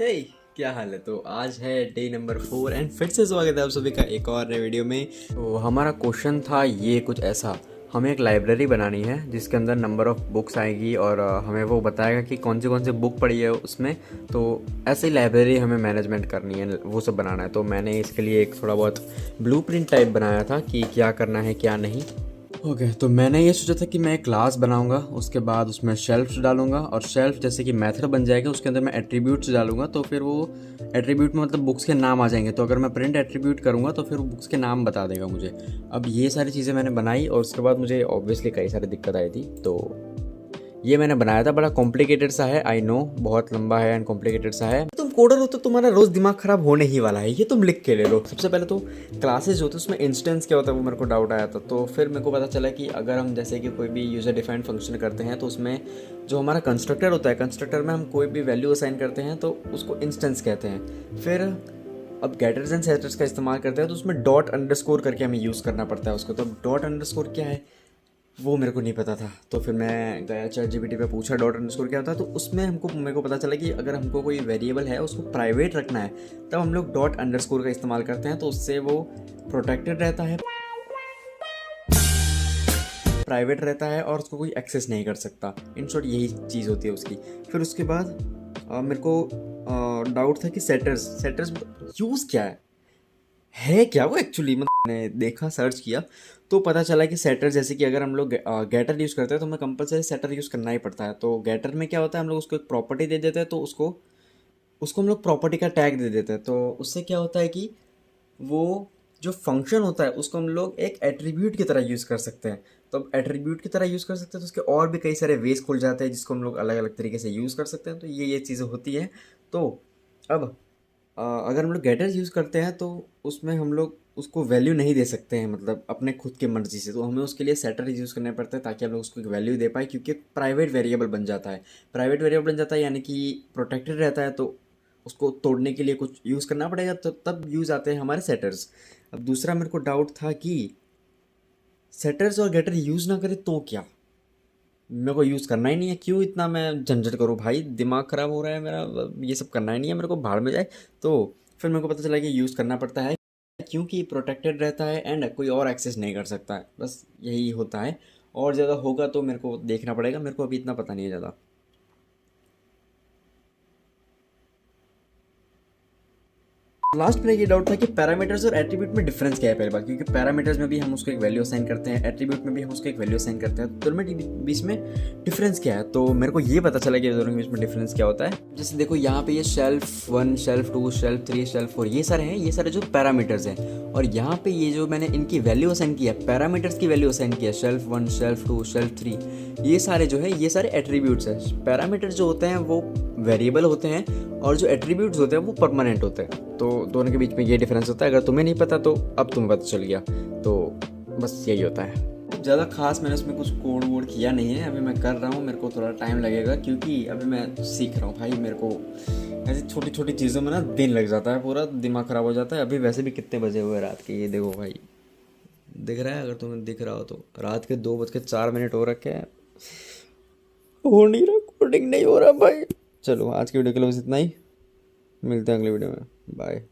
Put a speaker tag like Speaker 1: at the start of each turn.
Speaker 1: हे क्या हाल है। तो आज है डे नंबर 4 एंड फिर से स्वागत है आप सभी का एक और नए वीडियो में। तो हमारा क्वेश्चन था ये कुछ ऐसा, हमें एक लाइब्रेरी बनानी है जिसके अंदर नंबर ऑफ़ बुक्स आएगी और हमें वो बताएगा कि कौन सी बुक पढ़ी है उसमें। तो ऐसी लाइब्रेरी हमें मैनेजमेंट करनी है, वो सब बनाना है। तो मैंने इसके लिए एक थोड़ा बहुत ब्लूप्रिंट टाइप बनाया था कि क्या करना है क्या नहीं। ओके तो मैंने ये सोचा था कि मैं एक क्लास बनाऊंगा, उसके बाद उसमें शेल्फ्स डालूंगा और शेल्फ जैसे कि मेथड बन जाएगा, उसके अंदर मैं एट्रीब्यूट्स डालूंगा। तो फिर वो एट्रीब्यूट में मतलब बुक्स के नाम आ जाएंगे। तो अगर मैं प्रिंट एट्रीब्यूट करूंगा तो फिर वो बुक्स के नाम बता देगा मुझे। अब ये सारी चीज़ें मैंने बनाई और उसके बाद मुझे ऑब्वियसली कई सारी दिक्कत आई थी। तो ये मैंने बनाया था, बड़ा कॉम्प्लिकेटेड सा है, आई नो बहुत लंबा है एंड कॉम्प्लिकेटेड सा है। तुम कोडर हो तो तुम्हारा रोज दिमाग खराब होने ही वाला है, ये तुम लिख के ले लो। सबसे पहले तो क्लासेस होते हैं उसमें इंस्टेंस क्या होता है वो मेरे को डाउट आया था। तो फिर मेरे को पता चला कि अगर हम जैसे कि कोई भी यूजर डिफाइंड फंक्शन करते हैं तो उसमें जो हमारा कंस्ट्रक्टर होता है, कंस्ट्रक्टर में हम कोई भी वैल्यू असाइन करते हैं तो उसको इंस्टेंस कहते हैं। फिर अब गेटर्स एंड सेटर्स का इस्तेमाल करते हैं तो उसमें डॉट अंडरस्कोर करके हमें यूज़ करना पड़ता है उसको। तो डॉट अंडरस्कोर क्या है वो मेरे को नहीं पता था। तो फिर मैं गया ChatGPT पे पूछा डॉट अंडरस्कोर क्या होता है। तो उसमें मेरे को पता चला कि अगर हमको कोई वेरिएबल है उसको प्राइवेट रखना है तब हम लोग डॉट अंडरस्कोर का इस्तेमाल करते हैं। तो उससे वो प्रोटेक्टेड रहता है, प्राइवेट रहता है और उसको कोई एक्सेस नहीं कर सकता। इन शॉर्ट यही चीज़ होती है उसकी। फिर उसके बाद मेरे को डाउट था कि सेटर्स सेटर्स यूज़ क्या है क्या वो एक्चुअली। मतलब मैंने देखा, सर्च किया तो पता चला कि सेटर जैसे कि अगर हम लोग गेटर यूज़ करते हैं तो हमें कंपलसरी सेटर यूज़ करना ही पड़ता है। तो गेटर में क्या होता है, हम लोग उसको एक प्रॉपर्टी दे देते हैं तो उसको उसको हम लोग प्रॉपर्टी का टैग दे देते हैं। तो उससे क्या होता है कि वो जो फंक्शन होता है उसको हम लोग एक एट्रीब्यूट की तरह यूज़ कर सकते हैं। तो अब एट्रीब्यूट की तरह यूज़ कर सकते हैं तो उसके और भी कई सारे वेज खुल जाते हैं जिसको हम लोग अलग अलग तरीके से यूज़ कर सकते हैं। तो ये चीज़ें होती हैं। तो अब अगर हम लोग गेटर्स यूज़ करते हैं तो उसमें हम लोग उसको वैल्यू नहीं दे सकते हैं, मतलब अपने खुद की मर्ज़ी से। तो हमें उसके लिए सेटर यूज़ करने पड़ते हैं ताकि हम लोग उसको एक वैल्यू दे पाए, क्योंकि एक प्राइवेट वेरिएबल बन जाता है। प्राइवेट वेरिएबल बन जाता है यानी कि प्रोटेक्टेड रहता है। तो उसको तोड़ने के लिए कुछ यूज़ करना पड़ेगा, तो तब यूज़ आते हैं हमारे सेटर्स। अब दूसरा मेरे को डाउट था कि सेटर्स और गेटर यूज़ ना करें तो क्या, मेरे को यूज़ करना ही नहीं है, क्यों इतना मैं झंझट करूँ भाई, दिमाग ख़राब हो रहा है मेरा, ये सब करना ही नहीं है मेरे को, भाड़ में जाए। तो फिर मेरे को पता चला कि यूज़ करना पड़ता है क्योंकि प्रोटेक्टेड रहता है एंड कोई और एक्सेस नहीं कर सकता है, बस यही होता है। और ज़्यादा होगा तो मेरे को देखना पड़ेगा, मेरे को अभी इतना पता नहीं है ज़्यादा। लास्ट में ये डाउट था कि पैरामीटर्स और एट्रीब्यूट में डिफरेंस क्या है पहली बात, क्योंकि पैरामीटर्स में भी हम उसको एक वैल्यू असाइन करते हैं, एट्रीब्यूट में भी हम उसको एक वैल्यू असाइन करते हैं। तो दोनों में बीच में डिफरेंस क्या है, तो मेरे को ये पता चला कि दोनों के बीच में डिफरेंस क्या होता है। जैसे देखो यहाँ पे ये शेल्फ 1, शेल्फ 2, शेल्फ 3, शेल्फ 4 ये सारे हैं, ये सारे जो पैरामीटर्स हैं। और यहाँ पे ये जो मैंने इनकी वैल्यू असाइन किया, पैरामीटर्स की वैल्यू असाइन किया, शेल्फ 1, शेल्फ 2, शेल्फ 3, ये सारे जो है ये सारे एट्रीब्यूट्स हैं। पैरामीटर्स जो होते हैं वो वेरिएबल होते हैं और जो एट्रीब्यूट्स होते हैं वो परमानेंट होते हैं। तो दोनों के बीच में ये डिफरेंस होता है। अगर तुम्हें नहीं पता तो अब तुम्हें पता चल गया। तो बस यही होता है, ज़्यादा खास मैंने उसमें कुछ कोड वोड किया नहीं है। अभी मैं कर रहा हूँ, मेरे को थोड़ा टाइम लगेगा क्योंकि अभी मैं सीख रहा हूँ भाई। मेरे को ऐसी छोटी छोटी चीज़ों में ना दिन लग जाता है, पूरा दिमाग ख़राब हो जाता है। अभी वैसे भी कितने बजे हुए रात के, ये देखो भाई, दिख रहा है? अगर तुम्हें दिख रहा हो तो रात के 2:04 हो रखे हैं। हो नहीं रहा, कोडिंग नहीं हो रहा भाई। चलो आज की वीडियो के लिए बस इतना ही, मिलते हैं अगले वीडियो में, बाय।